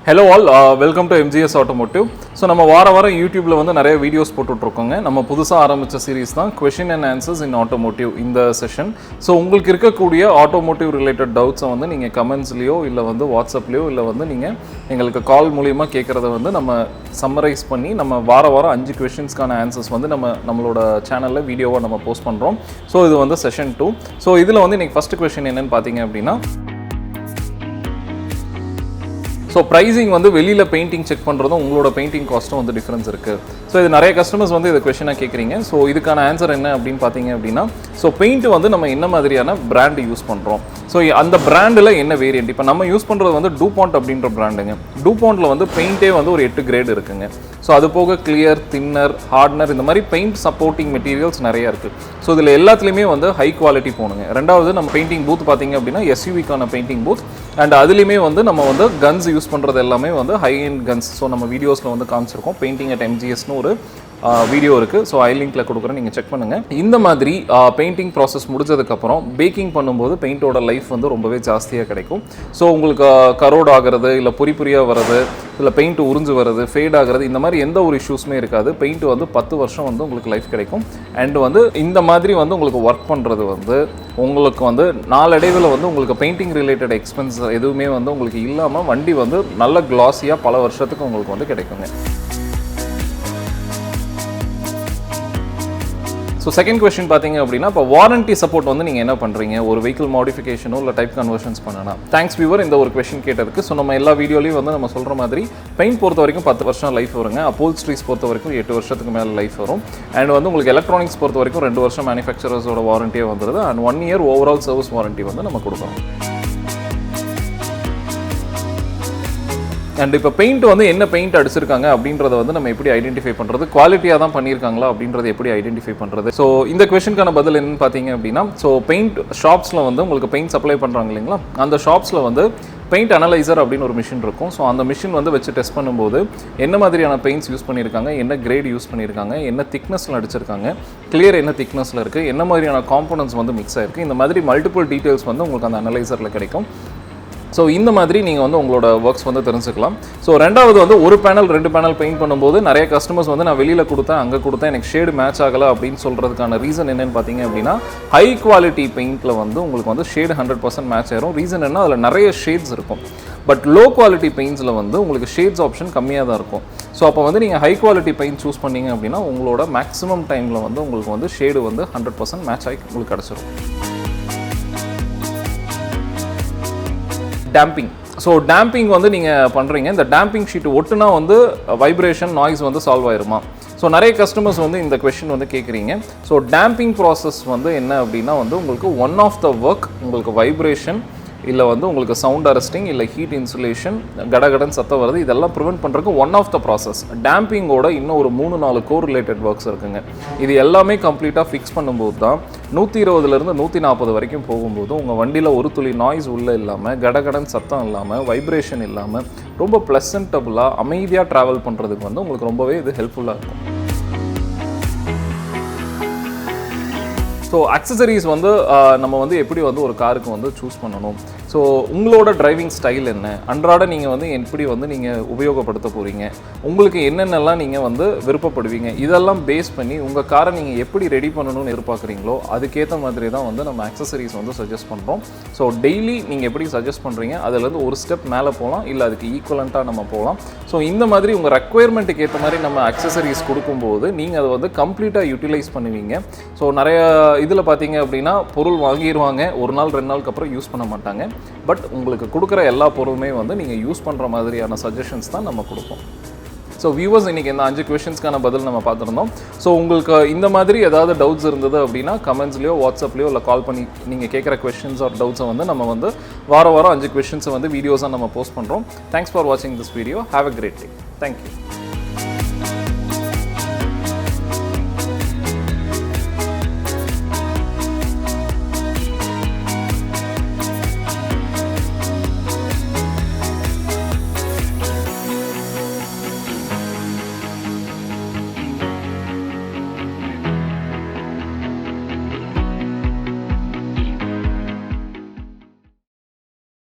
Hello all, welcome to MGS Automotive. So நம்ம வாரம் யூடியூப்ல வந்து நிறைய வீடியோஸ் போட்டுட்டு இருக்கோங்க. நம்ம புதுசா ஆரம்பிச்ச சீரிஸ் தான் Question and Answers in Automotive இந்த செஷன். ஸோ உங்களுக்கு இருக்கக்கூடிய ஆட்டோமோட்டிவ் ரிலேட்டட் டவுட்ஸை வந்து நீங்கள் கமெண்ட்ஸ்லையோ இல்லை வந்து வாட்ஸ்அப்லையோ இல்லை வந்து நீங்கள் எங்களுக்கு கால் மூலியமாக கேட்குறத வந்து நம்ம சம்மரைஸ் பண்ணி நம்ம வாரம் 5 கொஷின்ஸ்க்கான ஆன்சர்ஸ் வந்து நம்மளோட சேனலில் வீடியோவாக நம்ம போஸ்ட் பண்ணுறோம். ஸோ இது வந்து செஷன் 2. ஸோ இதில் வந்து இன்றைக்கி ஃபஸ்ட்டு கொஷின் என்னென்னு பார்த்தீங்க அப்படின்னா, ஸோ ப்ரைஸிங் வந்து வெளியில் பெயிண்டிங் செக் பண்ணுறதும் உங்களோட பெயிண்டிங் காஸ்ட்டும் வந்து டிஃப்ரென்ஸ் இருக்குது. ஸோ இது நிறைய கஸ்டமர்ஸ் வந்து இதை கொஷனாக கேட்குறீங்க. ஸோ இதுக்கான ஆன்சர் என்ன அப்படின்னு பார்த்தீங்க அப்படின்னா, ஸோ பெயிண்ட் வந்து நம்ம என்ன மாதிரியான பிராண்டு யூஸ் பண்ணுறோம், ஸோ அந்த பிராண்டில் என்ன வேரியன்ட். இப்போ நம்ம யூஸ் பண்ணுறது வந்து டூபாண்ட் அப்படின்ற பிராண்டுங்க. டூபாண்ட்டில் வந்து பெயிண்டே வந்து ஒரு 8 கிரேட் இருக்குங்க. ஸோ அது போக கிளியர், தின்னர், ஹார்ட்னர், இந்த மாதிரி பெயிண்ட் சப்போர்ட்டிங் மெட்டீரியல்ஸ் நிறையா இருக்குது. ஸோ இதில் எல்லாத்துலேயுமே வந்து ஹை குவாலிட்டி போகணுங்க. ரெண்டாவது நம்ம பெயிண்டிங் பூத் பார்த்தீங்க அப்படின்னா எஸ்யூவிக்கான பெயிண்டிங் பூத், அண்ட் அதுலேயுமே வந்து நம்ம வந்து கன்ஸ் யூஸ் பண்ணுறது எல்லாமே வந்து ஹை எண்ட் கன்ஸ். ஸோ நம்ம வீடியோஸில் வந்து காமிச்சிருக்கோம். பெயிண்டிங் அட் MGSனு ஒரு வீடியோ இருக்குது. ஸோ ஐ லிங்க்கில் கொடுக்குறேன், நீங்கள் செக் பண்ணுங்கள். இந்த மாதிரி பெயிண்டிங் ப்ராசஸ் முடிஞ்சதுக்கப்புறம் பேக்கிங் பண்ணும்போது பெயிண்டோட லைஃப் வந்து ரொம்பவே ஜாஸ்தியாக கிடைக்கும். ஸோ உங்களுக்கு கரோட் ஆகிறது, இல்லை பொறியாக வர்றது, இல்லை பெயிண்ட் உறிஞ்சு வர்றது, ஃபேட் ஆகிறது, இந்த மாதிரி எந்த ஒரு இஷ்யூஸுமே இருக்காது. பெயிண்ட் வந்து 10 வருஷம் வந்து உங்களுக்கு லைஃப் கிடைக்கும். அண்ட் வந்து இந்த மாதிரி வந்து உங்களுக்கு ஒர்க் பண்ணுறது வந்து உங்களுக்கு வந்து நாளடைவில் வந்து உங்களுக்கு பெயிண்டிங் ரிலேட்டட் எக்ஸ்பென்ஸ் எதுவுமே வந்து உங்களுக்கு இல்லாமல் வண்டி வந்து நல்ல கிளாஸியாக பல வருஷத்துக்கு உங்களுக்கு வந்து கிடைக்குங்க. ஸோ செகண்ட் கொஸ்டின் பார்த்தீங்க அப்படின்னா, இப்போ வாரண்டி சப்போர்ட் வந்து நீங்கள் என்ன பண்ணுறீங்க ஒரு வெஹிக்கிள் மாடிஃபிகேஷனோ இல்லை டைப் கன்வர்ஷன்ஸ் பண்ணனா. தேங்க்ஸ் வியூவர் இந்த ஒரு கொஸ்டின் கேட்டதுக்கு. ஸோ நம்ம எல்லா வீடியோலையும் வந்து நம்ம சொல்கிற மாதிரி பெயிண்ட் பொறுத்த வரைக்கும் 10 வருஷம் லைஃப் வருங்க. அப்போல்ஸ்ட்ரீஸ் பொறுத்த வரைக்கும் 8 வருஷத்துக்கு மேலே லைஃப் வரும். அண்ட் வந்து உங்களுக்கு எலக்ட்ரானிக்ஸ் பொறுத்த வரைக்கும் 2 வருஷம் மேனுஃபேக்சரர்ஸோட வாரண்டியே வந்துடுது. And 1 year overall service warranty வந்து நம்ம கொடுக்குறோம். அண்ட் இப்போ பெயிண்ட் வந்து என்ன பெயிண்ட் அடிச்சிருக்காங்க அப்படின்றத வந்து நம்ம எப்படி ஐடென்டிஃபை பண்ணுறது, குவாலிட்டியாக தான் பண்ணியிருக்காங்களா அப்படின்றத எப்படி ஐடென்டிஃபை பண்ணுறது. ஸோ இந்த கொஸ்டினுக்கான பதில் என்னன்னு பார்த்தீங்க அப்படின்னா, ஸோ பெயிண்ட் ஷாப்ஸில் வந்து உங்களுக்கு பெயிண்ட் சப்ளை பண்ணுறாங்க இல்லைங்களா, அந்த ஷாப்ஸில் வந்து பெயிண்ட் அனலைசர் அப்படின்னு ஒரு மிஷின் இருக்கும். ஸோ அந்த மிஷின் வந்து வச்சு டெஸ்ட் பண்ணும்போது என்ன மாதிரியான பெயிண்ட்ஸ் யூஸ் பண்ணியிருக்காங்க, என்ன கிரேட் யூஸ் பண்ணியிருக்காங்க, என்ன திக்னஸில் அடிச்சிருக்காங்க, கிளியர் என்ன திக்னஸில் இருக்குது, என்ன மாதிரியான காம்போனன்ட்ஸ் வந்து மிக்ஸ் ஆகிருக்கு, இந்த மாதிரி மல்டிபிள் டீட்டெயில்ஸ் வந்து உங்களுக்கு அந்த அனலைசரில் கிடைக்கும். ஸோ இந்த மாதிரி நீங்கள் வந்து உங்களோட ஒர்க்ஸ் வந்து தெரிஞ்சுக்கலாம். ஸோ ரெண்டாவது வந்து ஒரு பேனல் 2 பேனல் பெயிண்ட் பண்ணும்போது நிறைய கஸ்டமர்ஸ் வந்து நான் வெளியில் கொடுத்தேன், அங்கே கொடுத்தேன், எனக்கு ஷேடு மேட்ச் ஆகலை அப்படின்னு சொல்கிறதுக்கான ரீசன் என்னென்னு பார்த்தீங்க அப்படின்னா, ஹை குவாலிட்டி பெயிண்டில் வந்து உங்களுக்கு வந்து ஷேடு 100% மேட்ச் ஆயிரும். ரீசன் என்ன, அதில் நிறைய ஷேட்ஸ் இருக்கும். பட் லோ குவாலிட்டி பெயிண்ட்ஸில் வந்து உங்களுக்கு ஷேட்ஸ் ஆப்ஷன் கம்மியாக தான் இருக்கும். ஸோ அப்போ வந்து நீங்கள் ஹை குவாலிட்டி பெயிண்ட் சூஸ் பண்ணிங்க அப்படின்னா உங்களோட மேக்ஸிமம் டைமில் வந்து உங்களுக்கு வந்து ஷேடு வந்து 100% மேட்ச் ஆகி உங்களுக்கு கிடச்சிரும். டேம்பிங். ஸோ டேம்பிங் வந்து நீங்கள் பண்ணுறீங்க, இந்த டேம்பிங் ஷீட் ஒட்டுனா வந்து வைப்ரேஷன், நாய்ஸ் வந்து சால்வ் ஆயிருமா. ஸோ நிறைய கஸ்டமர்ஸ் வந்து இந்த கொஸ்டின் வந்து கேட்குறீங்க. ஸோ டேம்பிங் ப்ராசஸ் வந்து என்ன அப்படின்னா வந்து உங்களுக்கு ஒன் ஆஃப் த ஒர்க் உங்களுக்கு வைப்ரேஷன் இல்லை வந்து உங்களுக்கு சவுண்ட் அரெஸ்டிங் இல்லை ஹீட் இன்சுலேஷன், கடகடன் சத்தம் வருது, இதெல்லாம் ப்ரிவெண்ட் பண்ணுறதுக்கு ஒன் ஆஃப் த ப்ராசஸ். டேம்பிங்கோட இன்னும் ஒரு 3-4 கோர் ரிலேட்டட் ஒர்க்ஸ் இருக்குங்க. இது எல்லாமே கம்ப்ளீட்டாக ஃபிக்ஸ் பண்ணும்போது தான் 120லேருந்து 140 வரைக்கும் போகும்போது உங்கள் வண்டியில் ஒரு துளி நாய்ஸ் உள்ளே இல்லாமல், கடகடன் சத்தம் இல்லாமல், வைப்ரேஷன் இல்லாமல் ரொம்ப ப்ளசன்டபுளாக அமைதியாக ட்ராவல் பண்ணுறதுக்கு வந்து உங்களுக்கு ரொம்பவே இது ஹெல்ப்ஃபுல்லாக இருக்கும். ஸோ அக்சசரிஸ் வந்து நம்ம வந்து எப்படி வந்து ஒரு காருக்கு வந்து சூஸ் பண்ணணும். ஸோ உங்களோட டிரைவிங் ஸ்டைல் என்ன, அன்றாட நீங்கள் வந்து எப்படி வந்து நீங்கள் உபயோகப்படுத்த போகிறீங்க, உங்களுக்கு என்னென்னலாம் நீங்கள் வந்து விருப்பப்படுவீங்க, இதெல்லாம் பேஸ் பண்ணி உங்கள் காரை நீங்கள் எப்படி ரெடி பண்ணணும்னு எதிர்பார்க்குறீங்களோ அதுக்கேற்ற மாதிரி தான் வந்து நம்ம அக்சசரிஸ் வந்து சஜஸ்ட் பண்ணுறோம். ஸோ டெய்லி நீங்கள் எப்படி சஜஸ்ட் பண்ணுறீங்க அதுலேருந்து ஒரு ஸ்டெப் மேலே போகலாம், இல்லை அதுக்கு ஈக்குவலண்ட்டாக நம்ம போகலாம். ஸோ இந்த மாதிரி உங்கள் ரெக்குயர்மெண்ட்டுக்கு ஏற்ற மாதிரி நம்ம அக்சசரிஸ் கொடுக்கும்போது நீங்கள் அதை வந்து கம்ப்ளீட்டாக யூட்டிலைஸ் பண்ணுவீங்க. ஸோ நிறைய இதில் பார்த்தீங்க அப்படின்னா பொருள் வாங்கிடுவாங்க, 1 நாள் 2 நாளுக்கு அப்புறம் யூஸ் பண்ண மாட்டாங்க. பட் உங்களுக்கு கொடுக்குற எல்லா பொருளுமே வந்து நீங்கள் யூஸ் பண்ணுற மாதிரியான சஜஷன்ஸ் தான் நம்ம கொடுப்போம். ஸோ வியூவர்ஸ் இன்றைக்கி இந்த 5 கொஷின்ஸ்க்கான பதில் நம்ம பார்த்துருந்தோம். ஸோ உங்களுக்கு இந்த மாதிரி ஏதாவது டவுட்ஸ் இருந்தது அப்படின்னா கமெண்ட்ஸ்லையோ வாட்ஸ்அப்லையோ இல்லை கால் பண்ணி நீங்கள் கேட்குற கொஷின்ஸ் ஆர் டவுட்ஸை வந்து நம்ம வந்து வாரம் 5 கொஷின்ஸை வந்து வீடியோஸாக நம்ம போஸ்ட் பண்ணுறோம். தேங்க்ஸ் ஃபார் வாட்சிங் this video. Have a great day. Thank you.